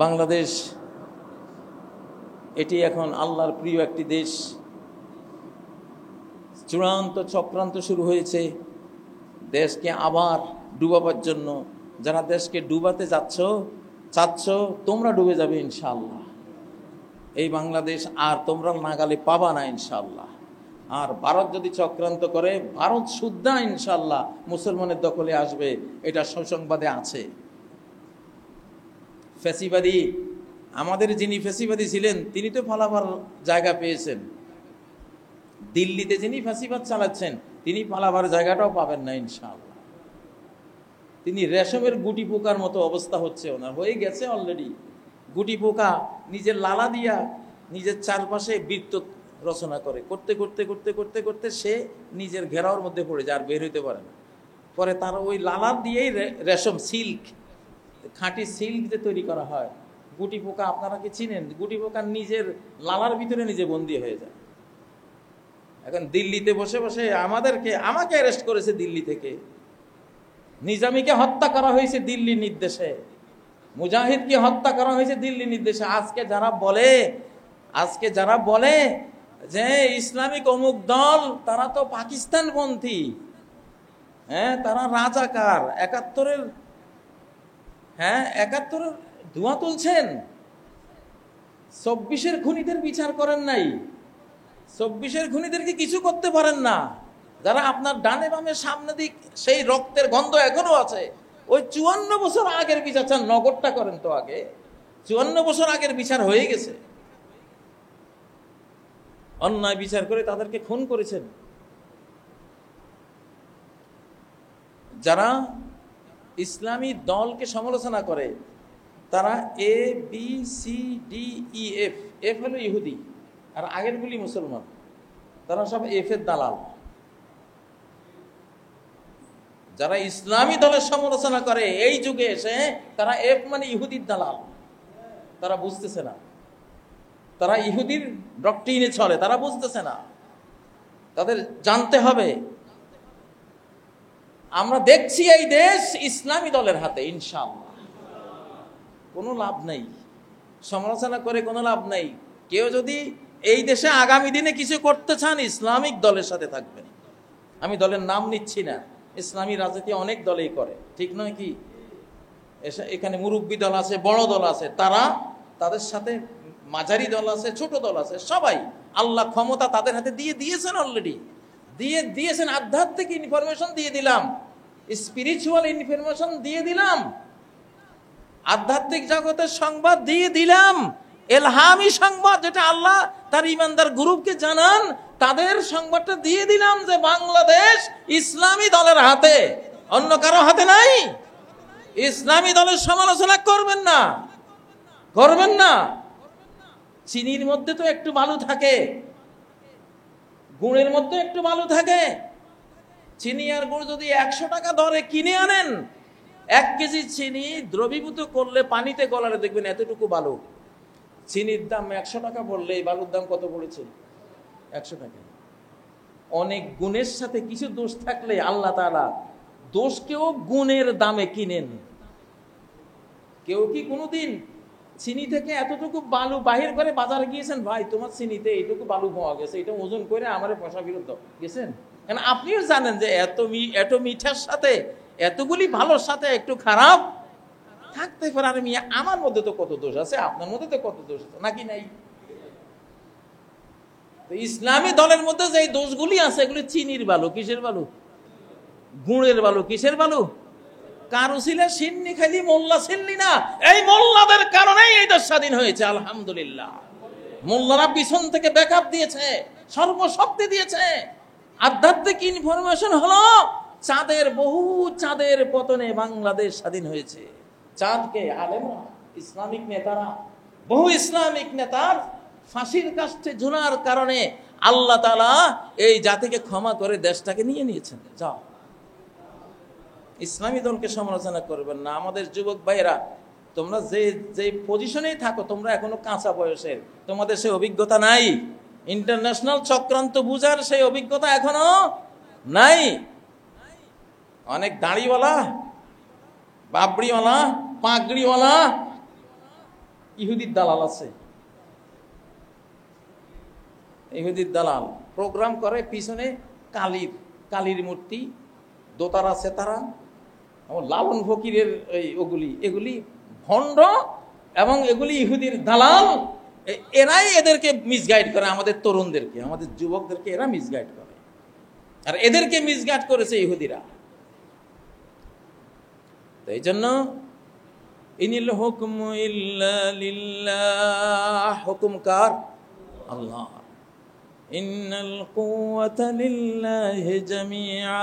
বাংলাদেশ এটি এখন আল্লাহর প্রিয় একটি দেশ। চূড়ান্ত চক্রান্ত শুরু হয়েছে দেশকে আবার ডুবাবার জন্য। যারা দেশকে ডুবাতে চাচ্ছ তোমরা ডুবে যাবে ইনশাআল্লাহ। এই বাংলাদেশ আর তোমরা নাগালে পাবা না ইনশাআল্লাহ। আর ভারত যদি চক্রান্ত করে, ভারত সুদ্ধা ইনশাআল্লাহ মুসলমানের দখলে আসবে, এটা সুসংবাদে আছে। ফ্যাসিবাদী, আমাদের যিনি ফ্যাসিবাদী ছিলেন তিনি তো পালাবার জায়গা পেয়েছেন। দিল্লিতে যিনি ফ্যাসিবাদ চালাচ্ছেন তিনি পালাবার জায়গাটাও পাবেন না ইনশাআল্লাহ। তিনি রেশমের গুটি পোকার মতো অবস্থা হচ্ছে ওনার, হয়ে গেছে অলরেডি। গুটি পোকা নিজের লালা দিয়া নিজের চারপাশে বৃত্ত রচনা করে, করতে করতে করতে করতে করতে সে নিজের ঘেরাওর মধ্যে পড়ে যায়, আর বের হইতে পারে না। পরে তার ওই লালা দিয়েই রেশম, সিল্ক, খাঁটি সিল্ক যে তৈরি করা হয়। গুটি পোকা আপনারা কি চিনেন? গুটি পোকা নিজের লালার ভিতরে নিজে বন্দী হয়ে যায়। এখন দিল্লিতে বসে বসে আমাকে অ্যারেস্ট করেছে দিল্লি থেকে। নিজামীকে হত্যা করা হয়েছে দিল্লির নির্দেশে, মুজাহিদকে হত্যা করা হয়েছে দিল্লির নির্দেশে। আজকে যারা বলে যে ইসলামিক অমুক দল, তারা তো পাকিস্তানপন্থী, তারা রাজাকার, ৭১-এর ধোঁয়া তুলছেন। ২৪-এর খুনিদের বিচার করেন নাই, ২৪-এর খুনিদেরকে কিছু করতে পারেন না। যারা আপনার ডানে বামে সামনে দিক, সেই রক্তের গন্ধ এখনো আছে। ওই ৫৪ বছর আগের বিচার চান, নগরটা করেন তো আগে। ৫৪ বছর আগের বিচার হয়ে গেছে। অন্যায় বিচার করে তাদেরকে খুন করেছেন। যারা ইসলামী দলকে সমালোচনা করে তারা ABCDEF, এফ হলো ইহুদি আর আগেরগুলি মুসলমান, তারা সব এফের দালাল। যারা ইসলামী দলের সমালোচনা করে এই যুগে এসে, তারা এফ মানে ইহুদির দালাল। তারা বুঝতেছে না, তারা ইহুদির ডক্ট্রিনে চলে, তারা বুঝতেছে না। তাদের জানতে হবে, আমরা দেখছি এই দেশ ইসলামী দলের হাতে ইনশাআল্লাহ। কোনো লাভ নেই, সমালোচনা করে কোনো লাভ নেই। কেউ যদি এই দেশে আগামী দিনে কিছু করতে চান, ইসলামিক দলের সাথে থাকবেন। আমি দলের নাম নিচ্ছি না, ইসলামী রাজনীতি অনেক দলেই করে, ঠিক নয় কি? এখানে মুরব্বী দল আছে, বড় দল আছে, তাদের সাথে মাঝারি দল আছে, ছোট দল আছে, সবাই আল্লাহ ক্ষমতা তাদের হাতে দিয়ে দিয়েছেন অলরেডি, দিয়ে দিয়েছেন। আধ্যাত্মিক ইনফরমেশন দিয়ে দিলাম, স্পিরিচুয়াল ইনফরমেশন দিয়ে দিলাম, আধ্যাত্মিক জগতের সংবাদ দিয়ে দিলাম, এলহামি সংবাদ যেটা আল্লাহ তার ইমানদার গ্রুপকে জানান, তাদের সংবাদটা দিয়ে দিলাম যে বাংলাদেশ ইসলামী দলের হাতে, অন্য কারো হাতে নাই। ইসলামী দলের সমালোচনা করবেন না। চিনির মধ্যে তো একটু বালু থাকে, গুড়ের মধ্যে একটু বালু থাকে। চিনি আর গুড় যদি ১০০ টাকা দরে কিনে আনেন, ১ কেজি চিনি দ্রবীভূত করলে পানিতে গলালে দেখবেন এতটুকু বালু। চিনির দাম ১০০ টাকা পড়লে এই বালুর দাম কত পড়েছে? ১০০ টাকা। অনেক গুণের সাথে কিছু দোষ থাকলে আল্লাহ তাআলা দোষকেও গুণের দামে কিনেন। কেউ কি কোনোদিন চিনি থেকে এতটুকু বালু বাহির করে বাজারে গিয়েছেন? ভাই তোমার চিনিতে এইটুকু বালু পাওয়া গেছে, এটা ওজন করে আমার পয়সা ফেরত দাও, গেছেন? কারণ আপনিও জানেন যে এত মিঠার সাথে, এতগুলি ভালোর সাথে একটু খারাপ থাকতে পারে। আর আমার মধ্যে তো কত দোষ আছে, আপনার মধ্যে তো কত দোষ আছে, নাকি নাই? তো ইসলামী দলের মধ্যে যে দোষগুলি আছে, এগুলি চিনির বালু। কিসের বালু? গুড়ের বালু। কিসের বালু? কারো ছিল সিন্নি খাইলি, মোল্লা ছিললি না। এই মোল্লাদের কারণেই এই দেশ স্বাধীন হয়েছে আলহামদুলিল্লাহ। মোল্লারা পিছন থেকে ব্যাকআপ দিয়েছে, সর্বশক্তি দিয়েছে। আধ্যাত্মিক ইনফরমেশন হলো চাঁদের পতনে বাংলাদেশ স্বাধীন হয়েছে। চাঁদকে আলেমরা, ইসলামিক নেতারা, বহু ইসলামিক নেতার ফাঁসির কাস্টে ঝুলার কারণে আল্লাহ তাআলা এই জাতিকে ক্ষমা করে দেশটাকে নিয়ে নিয়েছেন। যাও, ইসলামী দলকে সমালোচনা করবেন না। আমাদের যুবক ভাইয়েরা, তোমরা যে পজিশনেই থাকো, তোমরা এখনো কাঁচা বয়সের, তোমাদের সেই অভিজ্ঞতা নাই। ইন্টারন্যাশনাল চক্রান্ত বুঝার সেই অভিজ্ঞতা এখনো নাই। অনেক দাড়িওয়ালা, বাবড়িওয়ালা, পাগড়িওয়ালা ইহুদির দালাল আছে, ইহুদির দালাল প্রোগ্রাম করে পিছনে কালীর মূর্তি, দোতারা সেতারা, লালন ফকিরের এগুলি ভণ্ড এবং এগুলি ইহুদির দালাল। এরাই এদেরকে মিসগাইড করে, আমাদের তরুণদেরকে, আমাদের যুবকদেরকে এরা মিসগাইড করে, আর এদেরকে মিসগাইড করেছে ইহুদিরা। তো এই জন্য ইনিল হুকমু ইল্লা লিল্লাহ, হুকুম কার? আল্লাহ। ইন্নাল কুওয়াতা লিল্লাহি জামিআ,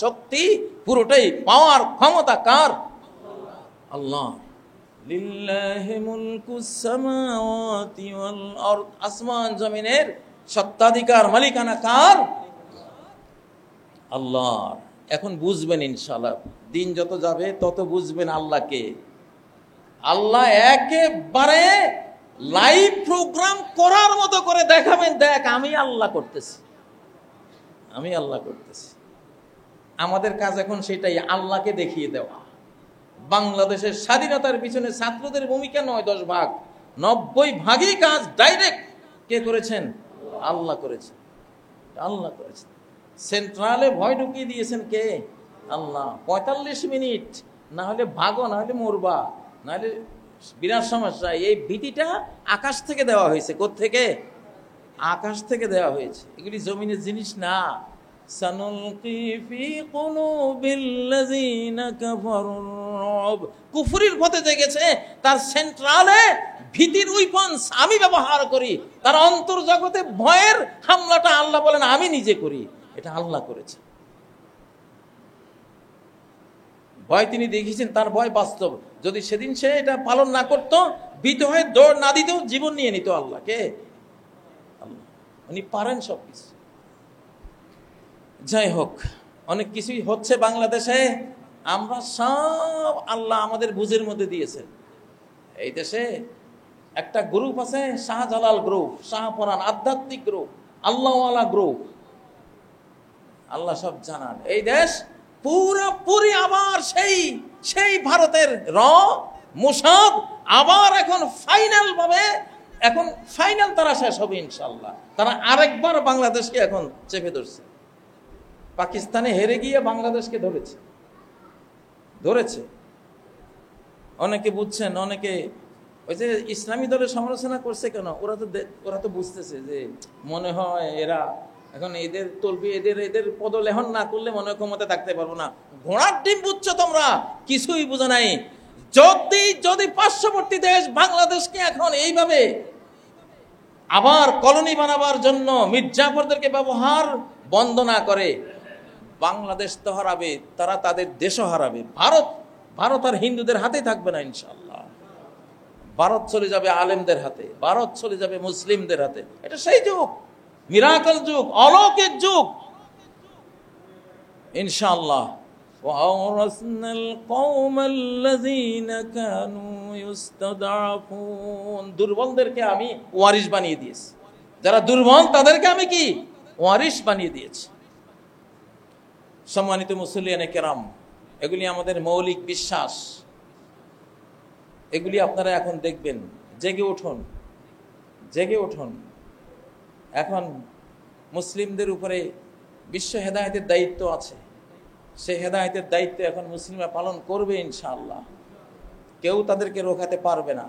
শক্তি পুরোটাই, পাওয়ার ক্ষমতা কার? আল্লাহ। লিল্লাহি মুলকুস সামাওয়াতি ওয়াল আরদ, আসমান জমিনের সত্ত্বাধিকার মালিকানা কার? আল্লাহ। এখন বুঝবেন ইনশাআল্লাহ, দিন যত যাবে তত বুঝবেন আল্লাহকে। আল্লাহ একেবারে লাইভ প্রোগ্রাম করার মতো করে দেখাবেন, দেখ আমি আল্লাহ করতেছি, আমি আল্লাহ করতেছি। আমাদের কাজ এখন সেটাই, আল্লাহকে দেখিয়ে দেওয়া। বাংলাদেশের স্বাধীনতার পিছনে ছাত্রদের ভূমিকা 9-10 ভাগ, 90 ভাগই কাজ ডাইরেক্ট কে করেছেন? আল্লাহ করেছেন, আল্লাহ করেছেন। সেন্ট্রালে ভয় ঢুকিয়ে দিয়েছেন কে? আল্লাহ। 45 মিনিট না হলে ভাগো, না হলে মরবা, না হলে বিরাট সমস্যা। এই ভীতিটা আকাশ থেকে দেওয়া হয়েছে। কোত্থেকে? আকাশ থেকে দেওয়া হয়েছে। এগুলি জমিনের জিনিস না। সানুলকি ফি কুলুবিল্লাযিনা কাফারুর রুব, কুফরির পথে জেগেছে, তার সেন্ট্রালে ভীতির উইপন্স আমি ব্যবহার করি, তার অন্তর্জগতে ভয়ের হামলাটা আল্লাহ বলেন আমি নিজে করি। এটা আল্লাহ করেছে। ভয় তিনি দেখিয়েছেন, তার ভয় বাস্তব। যদি সেদিন সে এটা পালন না করত, ভীত হয়ে দৌড় না দিত, জীবন নিয়ে নিত। আল্লাহকে, আল্লাহ উনি পারেন সবকিছু। যাই হোক, অনেক কিছুই হচ্ছে বাংলাদেশে, আমরা সব আল্লাহ আমাদের বুঝের মধ্যে দিয়েছেন। এই দেশে একটা গ্রুপ আছে, শাহজালাল গ্রুপ, শাহপরান আধ্যাত্মিক গ্রুপ, আল্লাহওয়ালা গ্রুপ। আল্লাহ সব জানান। এই দেশ পুরোপুরি আবার সেই ভারতের মোসাদ আবার এখন ফাইনাল তারা শেষ হবে ইনশাল্লাহ। তারা আরেকবার বাংলাদেশকে এখন চেপে ধরছে। পাকিস্তানে হেরে গিয়ে বাংলাদেশকে ধরেছে। অনেকে বুঝছেন, অনেকে ওই যে ইসলামী দলের সমালোচনা করছে কেন, ওরা তো বুঝতেছে যে মনে হয় এরা এখন এদের তলবি, এদের পদলেহন না করলে মনে হয় ক্ষমতা থাকতে পারবো না। ঘোড়ার ডিম বুঝছো তোমরা, কিছুই বুঝো নাই। যদি পার্শ্ববর্তী দেশ বাংলাদেশকে এখন এইভাবে আবার কলোনি বানাবার জন্য মির্জাফরদেরকে ব্যবহার বন্ধ না করে, বাংলাদেশ তো হারাবে, তারা তাদের দেশও হারাবে। ভারত আর হিন্দুদের হাতে থাকবে না ইনশাআল্লাহ। ভারত চলে যাবে আলেমদের হাতে, ভারত চলে যাবে মুসলিমদের হাতে। এটা সেই যুগ, মিরাকল যুগ, অলৌকিক যুগ ইনশাআল্লাহ। দুর্বলদেরকে আমি ওয়ারিশ বানিয়ে দিয়েছি, যারা দুর্বল তাদেরকে আমি কি ওয়ারিশ বানিয়ে দিয়েছি। সম্মানিত মুসল্লিয়ানে কেরাম, এগুলি আমাদের মৌলিক বিশ্বাস। এগুলি আপনারা এখন দেখবেন। জেগে উঠুন। এখন মুসলিমদের উপরে বিশ্ব হেদায়েতের দায়িত্ব আছে। সেই হেদায়েতের দায়িত্ব এখন মুসলিমরা পালন করবে ইনশাআল্লাহ। কেউ তাদেরকে রোখাতে পারবে না।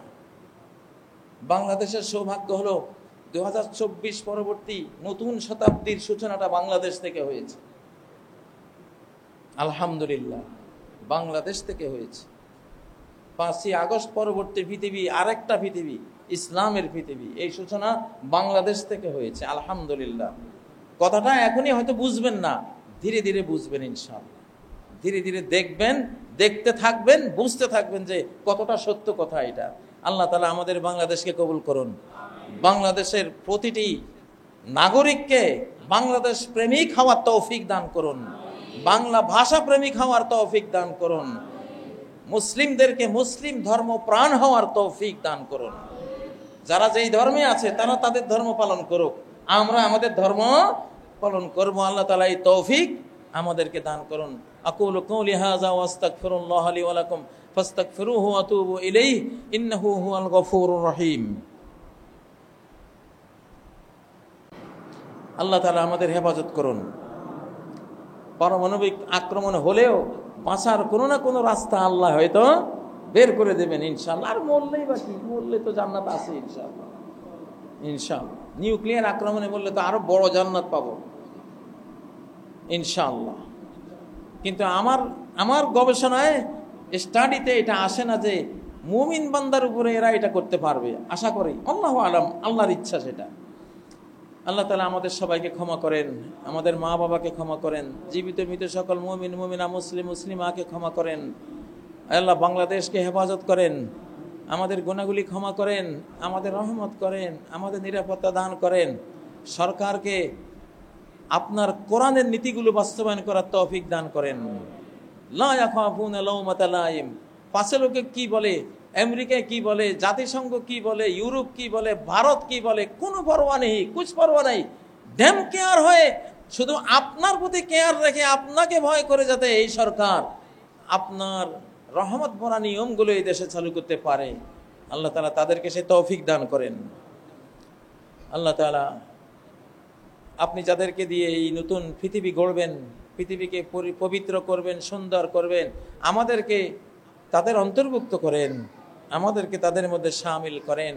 বাংলাদেশের সৌভাগ্য হলো 2024 পরবর্তী নতুন শতাব্দীর সূচনাটা বাংলাদেশ থেকে হয়েছে। আলহামদুলিল্লাহ, বাংলাদেশ থেকে হয়েছে। 5ই আগস্ট পরবর্তী পৃথিবী আরেকটা পৃথিবী, ইসলামের পৃথিবী। এই সূচনা বাংলাদেশ থেকে হয়েছে আলহামদুলিল্লাহ। কথাটা এখনই হয়তো বুঝবেন না, ধীরে ধীরে বুঝবেন ইনশাআল্লাহ। ধীরে ধীরে দেখবেন, দেখতে থাকবেন, বুঝতে থাকবেন যে কতটা সত্য কথা এটা। আল্লাহ তাআলা আমাদের বাংলাদেশকে কবুল করুন। বাংলাদেশের প্রতিটি নাগরিককে বাংলাদেশ প্রেমিক হওয়ার তৌফিক দান করুন। বাংলা ভাষা প্রেমিক হওয়ার তৌফিক দান করুন। মুসলিমদেরকে মুসলিম ধর্ম প্রাণ হওয়ার তৌফিক দান করুন। যারা যেই ধর্মে আছে তারা তাদের ধর্ম পালন করুক, আমরা আমাদের ধর্ম পালন করব। আল্লাহ তাআলা এই তৌফিক আমাদেরকে দান করুন। আকুলু কওলি হাযা ওয়া আস্তাগফিরুল্লাহ লি ওয়া লাকুম ফাস্তাগফিরুহু ওয়া তুবু ইলাইহি ইন্নাহু হুয়াল গফুরুর রহিম। আল্লাহ তাআলা আমাদের হেফাজত করুন। পারমাণবিক আক্রমণ হলেও বাঁচার কোনো না কোনো রাস্তা আল্লাহ হয়তো বের করে দেবেন ইনশাআল্লাহ। আর মরলেই বা কি, মরলে তো জান্নাত আছে ইনশাআল্লাহ। ইনশাআল্লাহ নিউক্লিয়ার আক্রমণে বললে তো আরো বড় জান্নাত পাবো ইনশাআল্লাহ। কিন্তু আমার গবেষণায় স্টাডিতে এটা আসে না যে মুমিন বান্দার উপরে এরা এটা করতে পারবে। আশা করি, আল্লাহু আলাম, আল্লাহর ইচ্ছা সেটা। আল্লাহ তাআলা আমাদের সবাইকে ক্ষমা করেন, আমাদের মা বাবাকে ক্ষমা করেন, জীবিত মৃত সকল মুমিন মুমিনা মুসলিম মুসলিমাকে ক্ষমা করেন। আল্লাহ বাংলাদেশকে হেফাজত করেন, আমাদের গুনাহগুলি ক্ষমা করেন, আমাদের রহমত করেন, আমাদের নিরাপত্তা দান করেন। সরকারকে আপনার কোরআনের নীতিগুলো বাস্তবায়ন করার তৌফিক দান করেন। লা ইয়াখাফুনা লাওমাতা লাইম। পাশে লোকে কি বলে, আমেরিকা কি বলে, জাতিসংঘ কি বলে, ইউরোপ কি বলে, ভারত কি বলে, কোনো পরোয়া নেই, কুছ পরোয়া নাই। ড্যাম কেয়ার হয়ে শুধু আপনার প্রতি কেয়ার রেখে আপনাকে ভয় করে যাতে এই সরকার আপনার রহমত ভরা নিয়মগুলো এই দেশে চালু করতে পারে, আল্লাহ তাআলা তাদেরকে সে তৌফিক দান করেন। আল্লাহ তাআলা আপনি যাদেরকে দিয়ে এই নতুন পৃথিবী গড়বেন, পৃথিবীকে পবিত্র করবেন, সুন্দর করবেন, আমাদেরকে তাদের অন্তর্ভুক্ত করেন, আমাদেরকে তাদের মধ্যে শামিল করেন।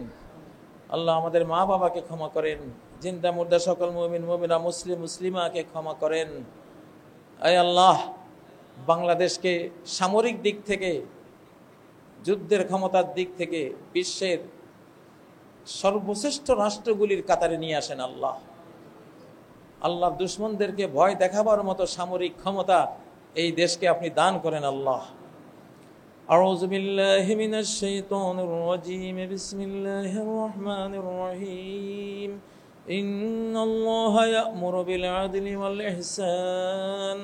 আল্লাহ আমাদের মা বাবাকে ক্ষমা করেন, জিন্দা মুর্দা সকল মুমিন মুমিনা মুসলিম মুসলিমাকে ক্ষমা করেন। আয় আল্লাহ, বাংলাদেশকে সামরিক দিক থেকে, যুদ্ধের ক্ষমতার দিক থেকে বিশ্বের সর্বশ্রেষ্ঠ রাষ্ট্রগুলির কাতারে নিয়ে আসেন আল্লাহ। আল্লাহ দুশ্মনদেরকে ভয় দেখাবার মতো সামরিক ক্ষমতা এই দেশকে আপনি দান করেন আল্লাহ। আউযু বিল্লাহি মিনাশ শাইতানির রাজীম। বিসমিল্লাহির রহমানির রহিম। ইন্নাল্লাহা ইয়া'মুরু বিল আদলি ওয়াল ইহসান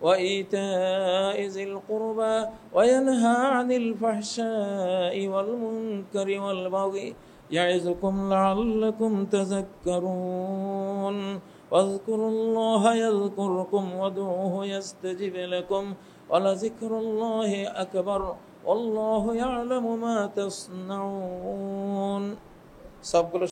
ওয়া ইতা'i যিল কুরবা ওয়া ইয়ানহা আনিল ফাহশাই ওয়াল মুনকারি ওয়াল বাগই ইয়া'iযুকুম লা'আল্লাকুম তাযাক্কারুন। ওয়াযকুরুল্লাহা ইয়াযকুরকুম ওয়াদউহু ইয়াস্তাজিব লাকুম ওয়ালাযিকরুল্লাহি আকবার ওয়াল্লাহু ইয়া'লামু মা তাসনাউন। সবগুলো